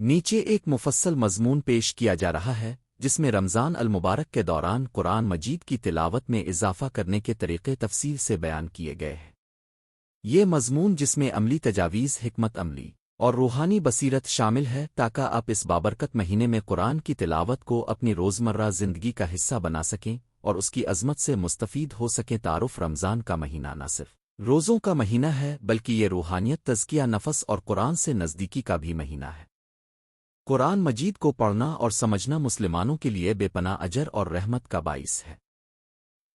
نیچے ایک مفصل مضمون پیش کیا جا رہا ہے جس میں رمضان المبارک کے دوران قرآن مجید کی تلاوت میں اضافہ کرنے کے طریقے تفصیل سے بیان کیے گئے ہیں۔ یہ مضمون جس میں عملی تجاویز، حکمت عملی اور روحانی بصیرت شامل ہے تاکہ آپ اس بابرکت مہینے میں قرآن کی تلاوت کو اپنی روزمرہ زندگی کا حصہ بنا سکیں اور اس کی عظمت سے مستفید ہو سکیں۔ تعارف: رمضان کا مہینہ نہ صرف روزوں کا مہینہ ہے بلکہ یہ روحانیت، تزکیہ نفس اور قرآن سے نزدیکی کا بھی مہینہ ہے۔ قرآن مجید کو پڑھنا اور سمجھنا مسلمانوں کے لیے بے پناہ اجر اور رحمت کا باعث ہے۔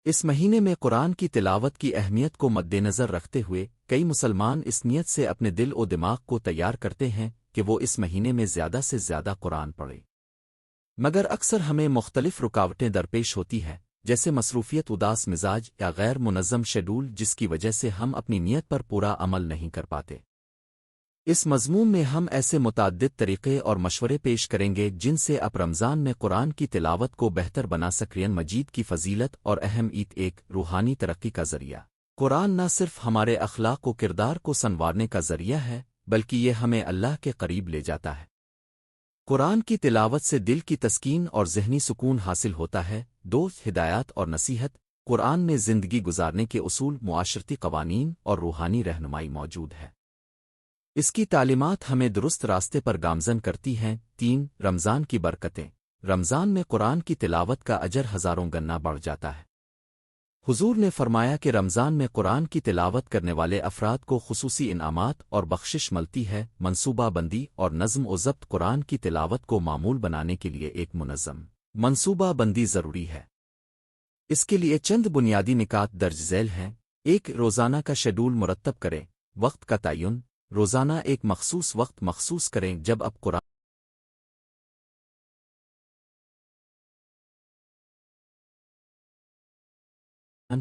اس مہینے میں قرآن کی تلاوت کی اہمیت کو مد نظر رکھتے ہوئے کئی مسلمان اس نیت سے اپنے دل و دماغ کو تیار کرتے ہیں کہ وہ اس مہینے میں زیادہ سے زیادہ قرآن پڑھیں، مگر اکثر ہمیں مختلف رکاوٹیں درپیش ہوتی ہیں، جیسے مصروفیت، اداس مزاج یا غیر منظم شیڈول، جس کی وجہ سے ہم اپنی نیت پر پورا عمل نہیں کر پاتے۔ اس مضمون میں ہم ایسے متعدد طریقے اور مشورے پیش کریں گے جن سے آپ رمضان میں قرآن کی تلاوت کو بہتر بنا سکیں۔ مجید کی فضیلت اور اہمیت: ایک، روحانی ترقی کا ذریعہ۔ قرآن نہ صرف ہمارے اخلاق و کردار کو سنوارنے کا ذریعہ ہے بلکہ یہ ہمیں اللہ کے قریب لے جاتا ہے۔ قرآن کی تلاوت سے دل کی تسکین اور ذہنی سکون حاصل ہوتا ہے۔ دو، ہدایات اور نصیحت۔ قرآن میں زندگی گزارنے کے اصول، معاشرتی قوانین اور روحانی رہنمائی موجود ہے۔ اس کی تعلیمات ہمیں درست راستے پر گامزن کرتی ہیں۔ تین، رمضان کی برکتیں۔ رمضان میں قرآن کی تلاوت کا اجر ہزاروں گنا بڑھ جاتا ہے۔ حضور نے فرمایا کہ رمضان میں قرآن کی تلاوت کرنے والے افراد کو خصوصی انعامات اور بخشش ملتی ہے۔ منصوبہ بندی اور نظم و ضبط۔ قرآن کی تلاوت کو معمول بنانے کے لیے ایک منظم منصوبہ بندی ضروری ہے۔ اس کے لیے چند بنیادی نکات درج ذیل ہیں۔ ایک، روزانہ کا شیڈول مرتب کریں۔ وقت کا تعین: روزانہ ایک مخصوص وقت مخصوص کریں جب آپ قرآن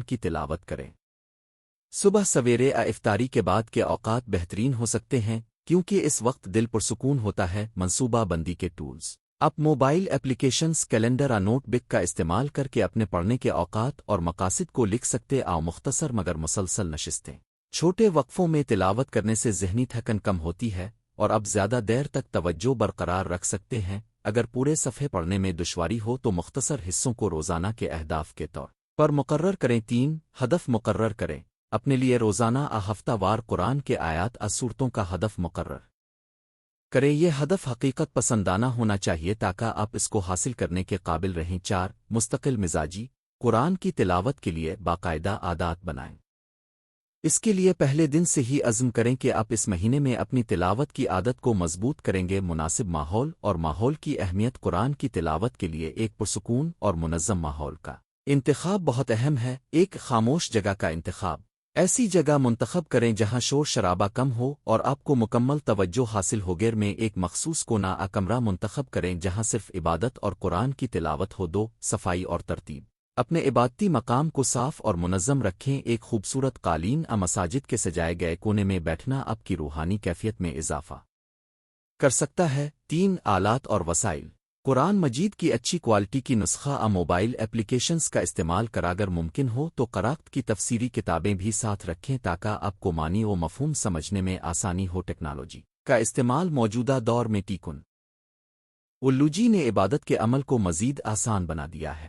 کی تلاوت کریں۔ صبح سویرے یا افطاری کے بعد کے اوقات بہترین ہو سکتے ہیں کیونکہ اس وقت دل پرسکون ہوتا ہے۔ منصوبہ بندی کے ٹولز: آپ موبائل ایپلیکیشنز، کیلنڈر یا نوٹ بک کا استعمال کر کے اپنے پڑھنے کے اوقات اور مقاصد کو لکھ سکتے ہیں۔ مختصر مگر مسلسل نشستیں۔ چھوٹے وقفوں میں تلاوت کرنے سے ذہنی تھکن کم ہوتی ہے اور اب زیادہ دیر تک توجہ برقرار رکھ سکتے ہیں۔ اگر پورے صفحے پڑھنے میں دشواری ہو تو مختصر حصوں کو روزانہ کے اہداف کے طور پر مقرر کریں۔ تین، ہدف مقرر کریں۔ اپنے لیے روزانہ ہفتہ وار قرآن کے آیات صورتوں کا ہدف مقرر کریں۔ یہ ہدف حقیقت پسندانہ ہونا چاہیے تاکہ آپ اس کو حاصل کرنے کے قابل رہیں۔ چار، مستقل مزاجی۔ قرآن کی تلاوت کے لیے باقاعدہ عادات بنائیں۔ اس کے لیے پہلے دن سے ہی عزم کریں کہ آپ اس مہینے میں اپنی تلاوت کی عادت کو مضبوط کریں گے۔ مناسب ماحول اور ماحول کی اہمیت۔ قرآن کی تلاوت کے لیے ایک پرسکون اور منظم ماحول کا انتخاب بہت اہم ہے۔ ایک، خاموش جگہ کا انتخاب۔ ایسی جگہ منتخب کریں جہاں شور شرابہ کم ہو اور آپ کو مکمل توجہ حاصل ہو۔ گیر میں ایک مخصوص کونا کمرہ منتخب کریں جہاں صرف عبادت اور قرآن کی تلاوت ہو۔ دو، صفائی اور ترتیب۔ اپنے عبادتی مقام کو صاف اور منظم رکھیں۔ ایک خوبصورت قالین مساجد کے سجائے گئے کونے میں بیٹھنا آپ کی روحانی کیفیت میں اضافہ کر سکتا ہے۔ تین، آلات اور وسائل۔ قرآن مجید کی اچھی کوالٹی کی نسخہ موبائل ایپلیکیشنز کا استعمال کر اگر ممکن ہو تو قرآن کی تفسیری کتابیں بھی ساتھ رکھیں تاکہ آپ کو معنی و مفہوم سمجھنے میں آسانی ہو۔ ٹیکنالوجی کا استعمال موجودہ دور میں ٹیکنالوجی نے عبادت کے عمل کو مزید آسان بنا دیا ہے۔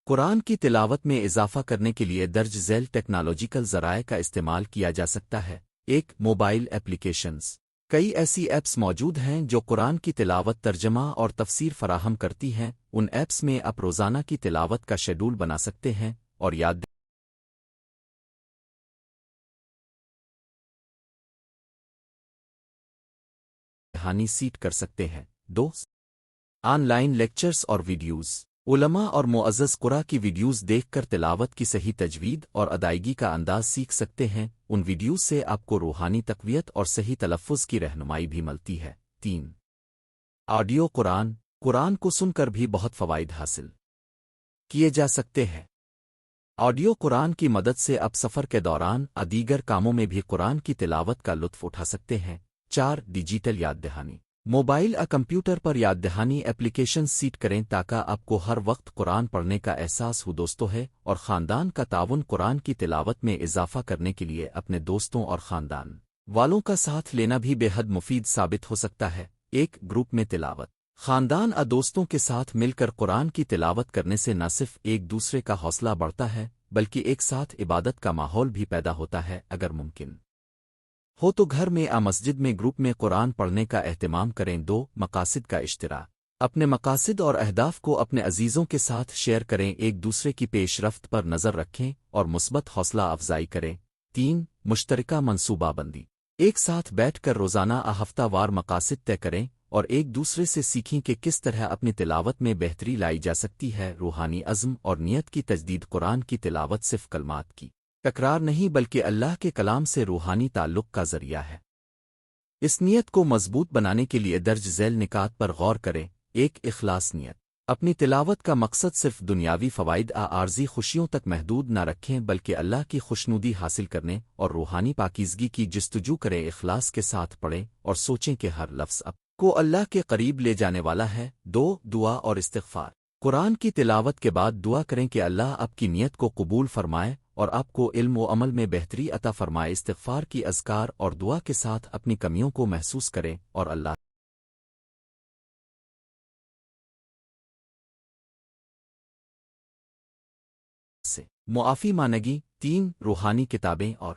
قرآن کی تلاوت میں اضافہ کرنے کے لیے درج ذیل ٹیکنالوجیکل ذرائع کا استعمال کیا جا سکتا ہے۔ ایک، موبائل ایپلیکیشنز۔ کئی ایسی ایپس موجود ہیں جو قرآن کی تلاوت، ترجمہ اور تفسیر فراہم کرتی ہیں۔ ان ایپس میں آپ روزانہ کی تلاوت کا شیڈول بنا سکتے ہیں اور یاد دہانی سیٹ کر سکتے ہیں۔ دو، آن لائن لیکچرز اور ویڈیوز۔ علماء اور معزز قرآ کی ویڈیوز دیکھ کر تلاوت کی صحیح تجوید اور ادائیگی کا انداز سیکھ سکتے ہیں۔ ان ویڈیوز سے آپ کو روحانی تقویت اور صحیح تلفظ کی رہنمائی بھی ملتی ہے۔ تین، آڈیو قرآن۔ قرآن کو سن کر بھی بہت فوائد حاصل کیے جا سکتے ہیں۔ آڈیو قرآن کی مدد سے آپ سفر کے دوران دیگر کاموں میں بھی قرآن کی تلاوت کا لطف اٹھا سکتے ہیں۔ چار، ڈیجیٹل یاد دہانی۔ موبائل کمپیوٹر پر یاد دہانی ایپلیکیشن سیٹ کریں تاکہ آپ کو ہر وقت قرآن پڑھنے کا احساس ہو۔ دوستوں ہے اور خاندان کا تعاون۔ قرآن کی تلاوت میں اضافہ کرنے کے لیے اپنے دوستوں اور خاندان والوں کا ساتھ لینا بھی بے حد مفید ثابت ہو سکتا ہے۔ ایک گروپ میں تلاوت خاندان دوستوں کے ساتھ مل کر قرآن کی تلاوت کرنے سے نہ صرف ایک دوسرے کا حوصلہ بڑھتا ہے بلکہ ایک ساتھ عبادت کا ماحول بھی پیدا ہوتا ہے۔ اگر ممکن ہو تو گھر میں مسجد میں گروپ میں قرآن پڑھنے کا اہتمام کریں۔ دو مقاصد کا اشتراک اپنے مقاصد اور اہداف کو اپنے عزیزوں کے ساتھ شیئر کریں، ایک دوسرے کی پیش رفت پر نظر رکھیں اور مثبت حوصلہ افزائی کریں۔ تین مشترکہ منصوبہ بندی ایک ساتھ بیٹھ کر روزانہ ہفتہ وار مقاصد طے کریں اور ایک دوسرے سے سیکھیں کہ کس طرح اپنی تلاوت میں بہتری لائی جا سکتی ہے۔ روحانی عزم اور نیت کی تجدید قرآن کی تلاوت صرف کلمات کی تکرار نہیں بلکہ اللہ کے کلام سے روحانی تعلق کا ذریعہ ہے۔ اس نیت کو مضبوط بنانے کے لیے درج ذیل نکات پر غور کریں۔ ایک اخلاص نیت اپنی تلاوت کا مقصد صرف دنیاوی فوائد عارضی خوشیوں تک محدود نہ رکھیں بلکہ اللہ کی خوشنودی حاصل کرنے اور روحانی پاکیزگی کی جستجو کریں۔ اخلاص کے ساتھ پڑھیں اور سوچیں کہ ہر لفظ اب کو اللہ کے قریب لے جانے والا ہے۔ دو دعا اور استغفار قرآن کی تلاوت کے بعد دعا کریں کہ اللہ آپ کی نیت کو قبول فرمائے اور آپ کو علم و عمل میں بہتری عطا فرمائے۔ استغفار کی اذکار اور دعا کے ساتھ اپنی کمیوں کو محسوس کریں اور اللہ سے معافی مانگی۔ تین روحانی کتابیں اور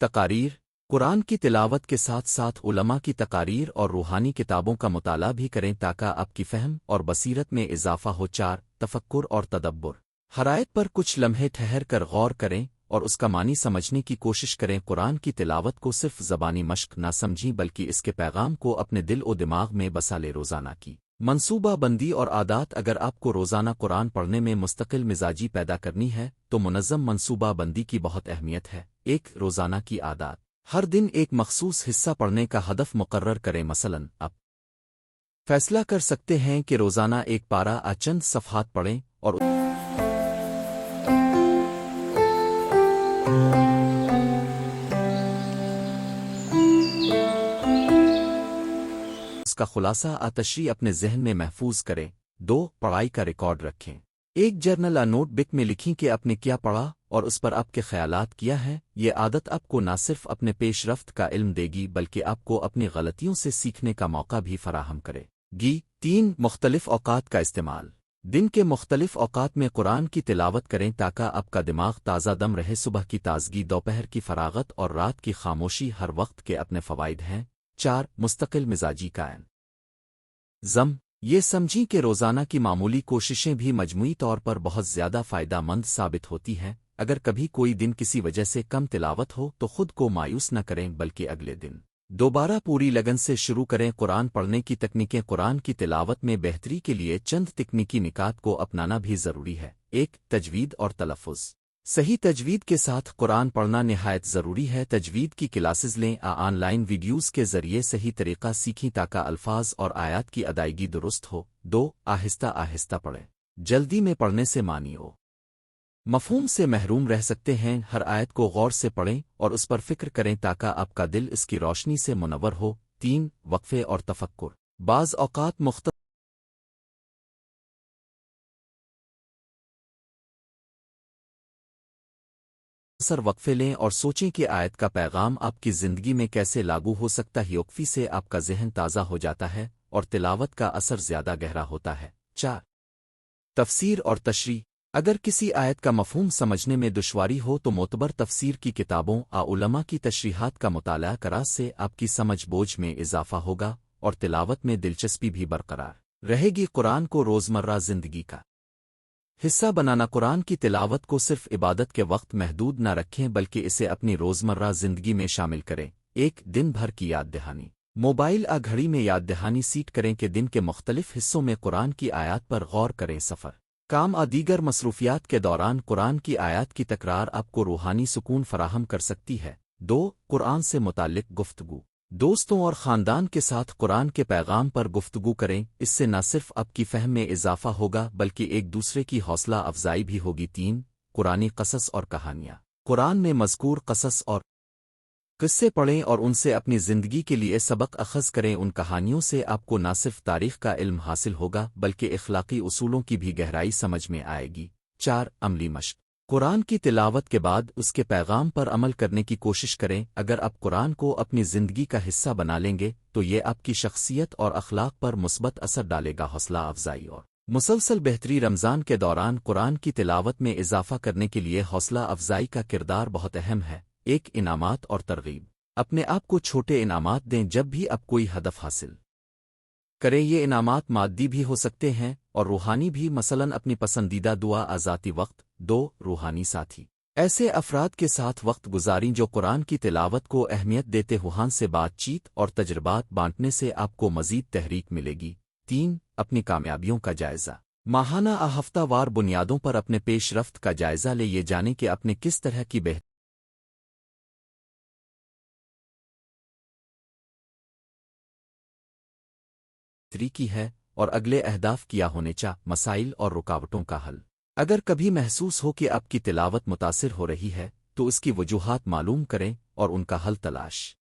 تقاریر قرآن کی تلاوت کے ساتھ ساتھ علماء کی تقاریر اور روحانی کتابوں کا مطالعہ بھی کریں تاکہ آپ کی فہم اور بصیرت میں اضافہ ہو۔ چار تفکر اور تدبر ہر آیت پر کچھ لمحے ٹھہر کر غور کریں اور اس کا معنی سمجھنے کی کوشش کریں۔ قرآن کی تلاوت کو صرف زبانی مشق نہ سمجھیں بلکہ اس کے پیغام کو اپنے دل و دماغ میں بسا لیں۔ روزانہ کی منصوبہ بندی اور عادات اگر آپ کو روزانہ قرآن پڑھنے میں مستقل مزاجی پیدا کرنی ہے تو منظم منصوبہ بندی کی بہت اہمیت ہے۔ ایک روزانہ کی عادات ہر دن ایک مخصوص حصہ پڑھنے کا ہدف مقرر کریں۔ مثلاً آپ فیصلہ کر سکتے ہیں کہ روزانہ ایک پارہ چند صفحات پڑھیں اور اس کا خلاصہ تشریح اپنے ذہن میں محفوظ کریں۔ دو پڑھائی کا ریکارڈ رکھیں۔ ایک جرنل نوٹ بک میں لکھیں کہ آپ نے کیا پڑھا اور اس پر آپ کے خیالات کیا ہیں۔ یہ عادت آپ کو نہ صرف اپنے پیش رفت کا علم دے گی بلکہ آپ کو اپنی غلطیوں سے سیکھنے کا موقع بھی فراہم کرے گی۔ تین مختلف اوقات کا استعمال دن کے مختلف اوقات میں قرآن کی تلاوت کریں تاکہ آپ کا دماغ تازہ دم رہے۔ صبح کی تازگی، دوپہر کی فراغت اور رات کی خاموشی، ہر وقت کے اپنے فوائد ہیں۔ چار مستقل مزاجی کا ضم یہ سمجھیں کہ روزانہ کی معمولی کوششیں بھی مجموعی طور پر بہت زیادہ فائدہ مند ثابت ہوتی ہیں۔ اگر کبھی کوئی دن کسی وجہ سے کم تلاوت ہو تو خود کو مایوس نہ کریں بلکہ اگلے دن دوبارہ پوری لگن سے شروع کریں۔ قرآن پڑھنے کی تکنیکیں قرآن کی تلاوت میں بہتری کے لیے چند تکنیکی نکات کو اپنانا بھی ضروری ہے۔ ایک تجوید اور تلفظ صحیح تجوید کے ساتھ قرآن پڑھنا نہایت ضروری ہے۔ تجوید کی کلاسز لیں، آن لائن ویڈیوز کے ذریعے صحیح طریقہ سیکھیں تاکہ الفاظ اور آیات کی ادائیگی درست ہو۔ دو آہستہ آہستہ پڑھیں، جلدی میں پڑھنے سے معنی و مفہوم سے محروم رہ سکتے ہیں۔ ہر آیت کو غور سے پڑھیں اور اس پر فکر کریں تاکہ آپ کا دل اس کی روشنی سے منور ہو۔ تین وقفے اور تفکر بعض اوقات مختصر وقفے لیں اور سوچیں کہ آیت کا پیغام آپ کی زندگی میں کیسے لاگو ہو سکتا ہے۔ وقفے سے آپ کا ذہن تازہ ہو جاتا ہے اور تلاوت کا اثر زیادہ گہرا ہوتا ہے۔ چار تفسیر اور تشریح اگر کسی آیت کا مفہوم سمجھنے میں دشواری ہو تو معتبر تفسیر کی کتابوں علماء کی تشریحات کا مطالعہ کرنے سے آپ کی سمجھ بوجھ میں اضافہ ہوگا اور تلاوت میں دلچسپی بھی برقرار رہے گی۔ قرآن کو روزمرہ زندگی کا حصہ بنانا قرآن کی تلاوت کو صرف عبادت کے وقت محدود نہ رکھیں بلکہ اسے اپنی روزمرہ زندگی میں شامل کریں۔ ایک دن بھر کی یاد دہانی موبائل گھڑی میں یاد دہانی سیٹ کریں کہ دن کے مختلف حصوں میں قرآن کی آیات پر غور کریں۔ سفر، کام دیگر مصروفیات کے دوران قرآن کی آیات کی تکرار آپ کو روحانی سکون فراہم کر سکتی ہے۔ دو قرآن سے متعلق گفتگو دوستوں اور خاندان کے ساتھ قرآن کے پیغام پر گفتگو کریں، اس سے نہ صرف آپ کی فہم میں اضافہ ہوگا بلکہ ایک دوسرے کی حوصلہ افزائی بھی ہوگی۔ تین قرآنی قصص اور کہانیاں قرآن میں مذکور قصص اور قصے پڑھیں اور ان سے اپنی زندگی کے لیے سبق اخذ کریں۔ ان کہانیوں سے آپ کو نہ صرف تاریخ کا علم حاصل ہوگا بلکہ اخلاقی اصولوں کی بھی گہرائی سمجھ میں آئے گی۔ چار عملی مشق قرآن کی تلاوت کے بعد اس کے پیغام پر عمل کرنے کی کوشش کریں۔ اگر آپ قرآن کو اپنی زندگی کا حصہ بنا لیں گے تو یہ آپ کی شخصیت اور اخلاق پر مثبت اثر ڈالے گا۔ حوصلہ افزائی اور مسلسل بہتری رمضان کے دوران قرآن کی تلاوت میں اضافہ کرنے کے لیے حوصلہ افزائی کا کردار بہت اہم ہے۔ ایک، انعامات اور ترغیب۔ اپنے آپ کو چھوٹے انعامات دیں جب بھی آپ کوئی ہدف حاصل کریں۔ یہ انعامات مادی بھی ہو سکتے ہیں اور روحانی بھی، مثلاً اپنی پسندیدہ دعا، ذاتی وقت۔ دو، روحانی ساتھی۔ ایسے افراد کے ساتھ وقت گزاریں جو قرآن کی تلاوت کو اہمیت دیتے ہوہان سے بات چیت اور تجربات بانٹنے سے آپ کو مزید تحریک ملے گی۔ تین، اپنی کامیابیوں کا جائزہ۔ ماہانہ ہفتہ وار بنیادوں پر اپنے پیش رفت کا جائزہ لے، یہ جانیں کہ آپ نے کس طرح کی بہتری کی ہے اور اگلے اہداف کیا ہونے مسائل اور رکاوٹوں کا حل۔ اگر کبھی محسوس ہو کہ آپ کی تلاوت متاثر ہو رہی ہے تو اس کی وجوہات معلوم کریں اور ان کا حل تلاش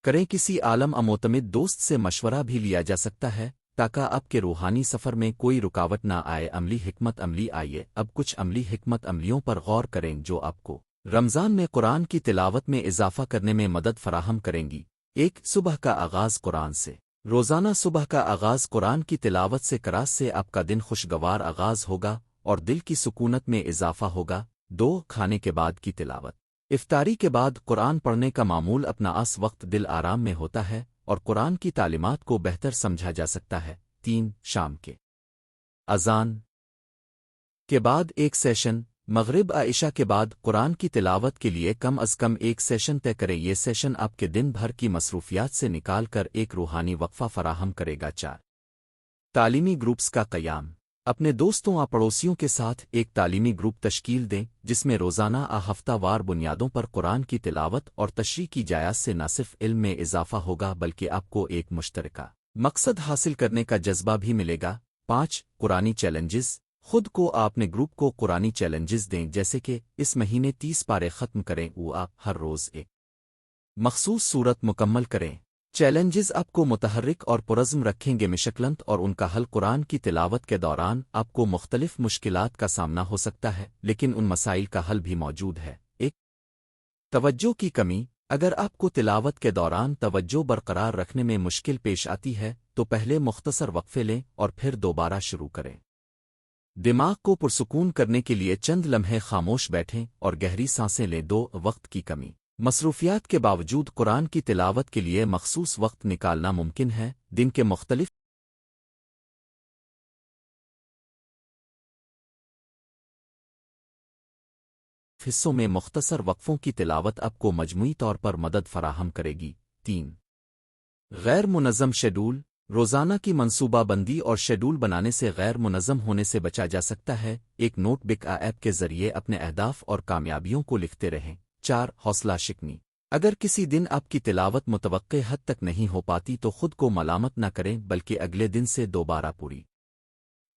کریں۔ کسی عالم معتمد دوست سے مشورہ بھی لیا جا سکتا ہے تاکہ آپ کے روحانی سفر میں کوئی رکاوٹ نہ آئے۔ عملی حکمت عملی۔ آئیے اب کچھ عملی حکمت عملیوں پر غور کریں جو آپ کو رمضان میں قرآن کی تلاوت میں اضافہ کرنے میں مدد فراہم کریں گی۔ ایک، صبح کا آغاز قرآن سے۔ روزانہ صبح کا آغاز قرآن کی تلاوت سے کراس سے آپ کا دن خوشگوار آغاز ہوگا اور دل کی سکونت میں اضافہ ہوگا۔ دو، کھانے کے بعد کی تلاوت۔ افطاری کے بعد قرآن پڑھنے کا معمول اپنا اس وقت دل آرام میں ہوتا ہے اور قرآن کی تعلیمات کو بہتر سمجھا جا سکتا ہے۔ تین، شام کے اذان کے بعد ایک سیشن۔ مغرب عشاء کے بعد قرآن کی تلاوت کے لیے کم از کم ایک سیشن طے کریں۔ یہ سیشن آپ کے دن بھر کی مصروفیات سے نکال کر ایک روحانی وقفہ فراہم کرے گا۔ چار، تعلیمی گروپس کا قیام۔ اپنے دوستوں اور پڑوسیوں کے ساتھ ایک تعلیمی گروپ تشکیل دیں جس میں روزانہ ہفتہ وار بنیادوں پر قرآن کی تلاوت اور تشریح کی جائے۔ سے نہ صرف علم میں اضافہ ہوگا بلکہ آپ کو ایک مشترکہ مقصد حاصل کرنے کا جذبہ بھی ملے گا۔ پانچ، قرآنی چیلنجز۔ خود کو اپنے گروپ کو قرآنی چیلنجز دیں جیسے کہ اس مہینے 30 پارے ختم کریں وہ آپ ہر روز ایک مخصوص صورت مکمل کریں۔ چیلنجز آپ کو متحرک اور پرعزم رکھیں گے۔ مشکلات اور ان کا حل۔ قرآن کی تلاوت کے دوران آپ کو مختلف مشکلات کا سامنا ہو سکتا ہے لیکن ان مسائل کا حل بھی موجود ہے۔ ایک، توجہ کی کمی۔ اگر آپ کو تلاوت کے دوران توجہ برقرار رکھنے میں مشکل پیش آتی ہے تو پہلے مختصر وقفے لیں اور پھر دوبارہ شروع کریں۔ دماغ کو پرسکون کرنے کے لیے چند لمحے خاموش بیٹھیں اور گہری سانسیں لیں۔ دو، وقت کی کمی۔ مصروفیات کے باوجود قرآن کی تلاوت کے لیے مخصوص وقت نکالنا ممکن ہے۔ دن کے مختلف حصوں میں مختصر وقفوں کی تلاوت آپ کو مجموعی طور پر مدد فراہم کرے گی۔ تین، غیر منظم شیڈول۔ روزانہ کی منصوبہ بندی اور شیڈول بنانے سے غیر منظم ہونے سے بچا جا سکتا ہے۔ ایک نوٹ بک ایپ کے ذریعے اپنے اہداف اور کامیابیوں کو لکھتے رہیں۔ چار، حوصلہ شکنی۔ اگر کسی دن آپ کی تلاوت متوقع حد تک نہیں ہو پاتی تو خود کو ملامت نہ کریں بلکہ اگلے دن سے دوبارہ پوری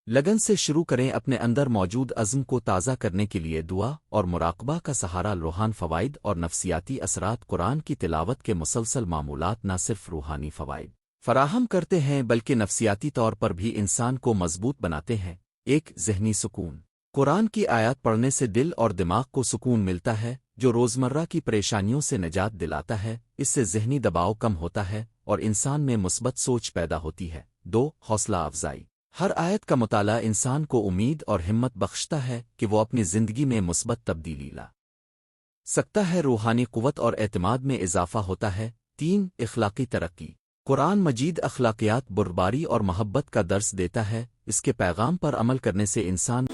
لگن سے شروع کریں۔ اپنے اندر موجود عزم کو تازہ کرنے کے لیے دعا اور مراقبہ کا سہارا۔ روحان فوائد اور نفسیاتی اثرات۔ قرآن کی تلاوت کے مسلسل معمولات نہ صرف روحانی فوائد فراہم کرتے ہیں بلکہ نفسیاتی طور پر بھی انسان کو مضبوط بناتے ہیں۔ ایک، ذہنی سکون۔ قرآن کی آیات پڑھنے سے دل اور دماغ کو سکون ملتا ہے جو روزمرہ کی پریشانیوں سے نجات دلاتا ہے۔ اس سے ذہنی دباؤ کم ہوتا ہے اور انسان میں مثبت سوچ پیدا ہوتی ہے۔ دو، حوصلہ افزائی۔ ہر آیت کا مطالعہ انسان کو امید اور ہمت بخشتا ہے کہ وہ اپنی زندگی میں مثبت تبدیلی لا سکتا ہے۔ روحانی قوت اور اعتماد میں اضافہ ہوتا ہے۔ تین، اخلاقی ترقی۔ قرآن مجید اخلاقیات، بردباری اور محبت کا درس دیتا ہے۔ اس کے پیغام پر عمل کرنے سے انسان